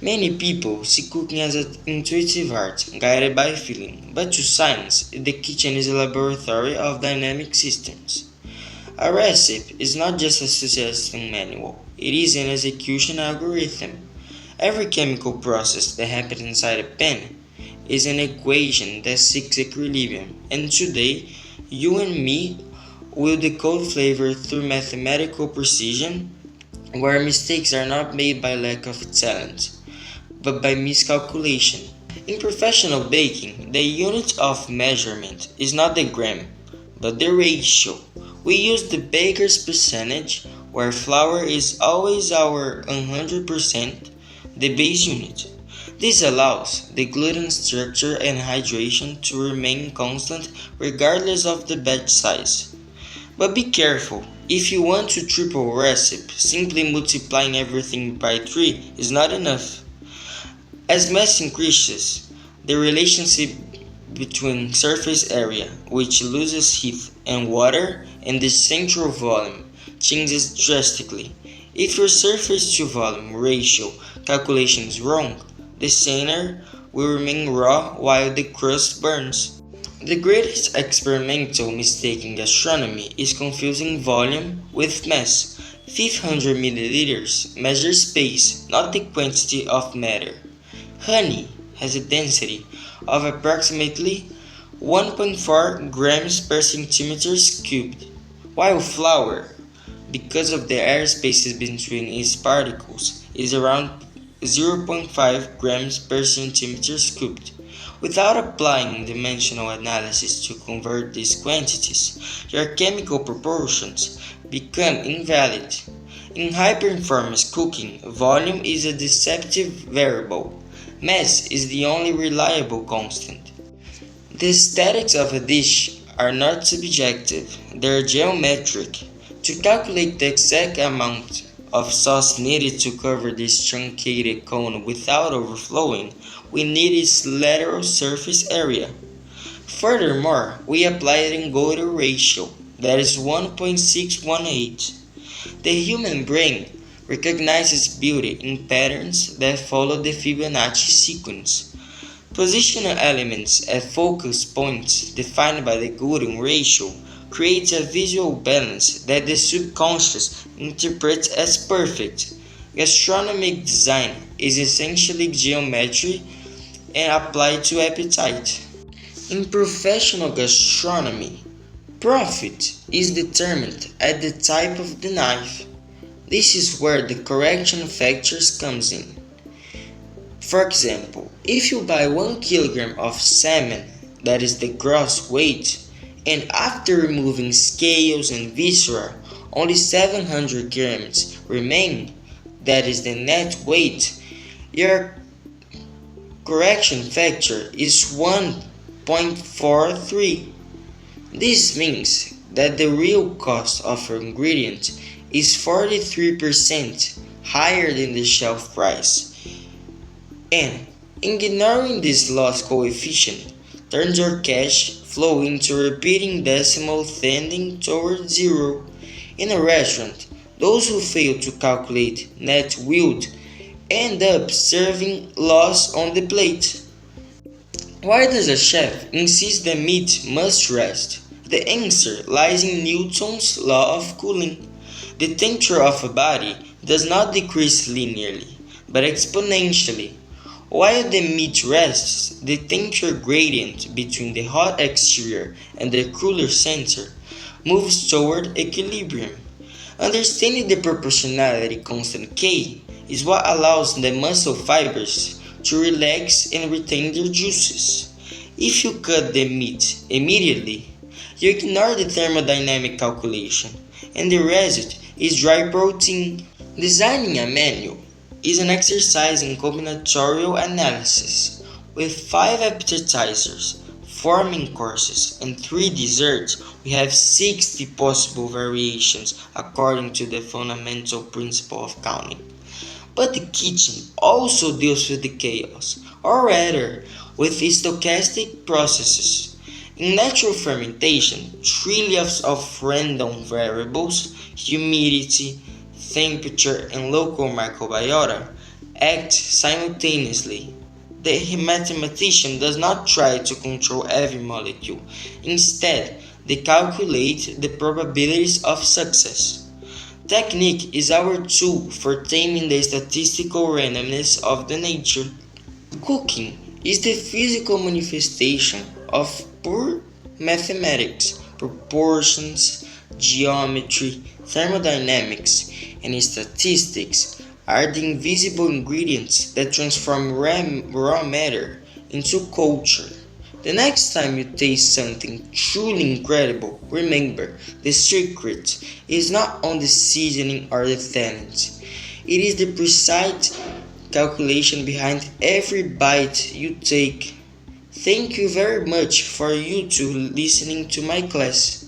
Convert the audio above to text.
Many people see cooking as an intuitive art, guided by feeling, but to science, the kitchen is a laboratory of dynamic systems. A recipe is not just a suggestion manual, it is an execution algorithm. Every chemical process that happens inside a pan is an equation that seeks equilibrium, and today, you and me will decode flavor through mathematical precision, where mistakes are not made by lack of talent, but by miscalculation. In professional baking, the unit of measurement is not the gram, but the ratio. We use the baker's percentage, where flour is always our 100%, the base unit. This allows the gluten structure and hydration to remain constant regardless of the batch size. But be careful, if you want to triple a recipe, simply multiplying everything by 3 is not enough. As mass increases, the relationship between surface area, which loses heat and water, and the central volume changes drastically. If your surface to volume ratio calculation is wrong, the center will remain raw while the crust burns. The greatest experimental mistake in gastronomy is confusing volume with mass. 500 milliliters measures space, not the quantity of matter. Honey has a density of approximately 1.4 grams per centimeter cubed, while flour, because of the air spaces between its particles, is around 0.5 grams per centimeter cubed. Without applying dimensional analysis to convert these quantities, your chemical proportions become invalid. In high-performance cooking, volume is a deceptive variable. Mass is the only reliable constant. The aesthetics of a dish are not subjective, they are geometric. To calculate the exact amount of sauce needed to cover this truncated cone without overflowing, we need its lateral surface area. Furthermore, we apply a Lingotto ratio, that is 1.618. The human brain recognizes beauty in patterns that follow the Fibonacci sequence. Positional elements at focus points defined by the Golden ratio creates a visual balance that the subconscious interprets as perfect. Gastronomic design is essentially geometry and applied to appetite. In professional gastronomy, profit is determined at the type of the knife. This is where the correction factors comes in. For example, if you buy 1 kilogram of salmon, that is the gross weight, and after removing scales and viscera, only 700 grams remain, that is the net weight, your correction factor is 1.43. This means that the real cost of your ingredient is 43% higher than the shelf price. And ignoring this loss coefficient turns your cash flow into a repeating decimal tending toward zero. In a restaurant, those who fail to calculate net yield end up serving loss on the plate. Why does a chef insist that meat must rest? The answer lies in Newton's law of cooling. The temperature of a body does not decrease linearly, but exponentially. While the meat rests, the temperature gradient between the hot exterior and the cooler center moves toward equilibrium. Understanding the proportionality constant K is what allows the muscle fibers to relax and retain their juices. If you cut the meat immediately, you ignore the thermodynamic calculation, and the result is dry protein. Designing a menu is an exercise in combinatorial analysis. With 5 appetizers, 4 main courses, and 3 desserts, we have 60 possible variations according to the fundamental principle of counting. But the kitchen also deals with the chaos, or rather, with stochastic processes. In natural fermentation, trillions of random variables, humidity, temperature, and local microbiota act simultaneously. The mathematician does not try to control every molecule. Instead, they calculate the probabilities of success. Technique is our tool for taming the statistical randomness of the nature. Cooking is the physical manifestation of pure mathematics, proportions, geometry, thermodynamics, and statistics are the invisible ingredients that transform raw matter into culture. The next time you taste something truly incredible, remember the secret is not on the seasoning or the talent. It is the precise calculation behind every bite you take. Thank you very much for you to listening to my class.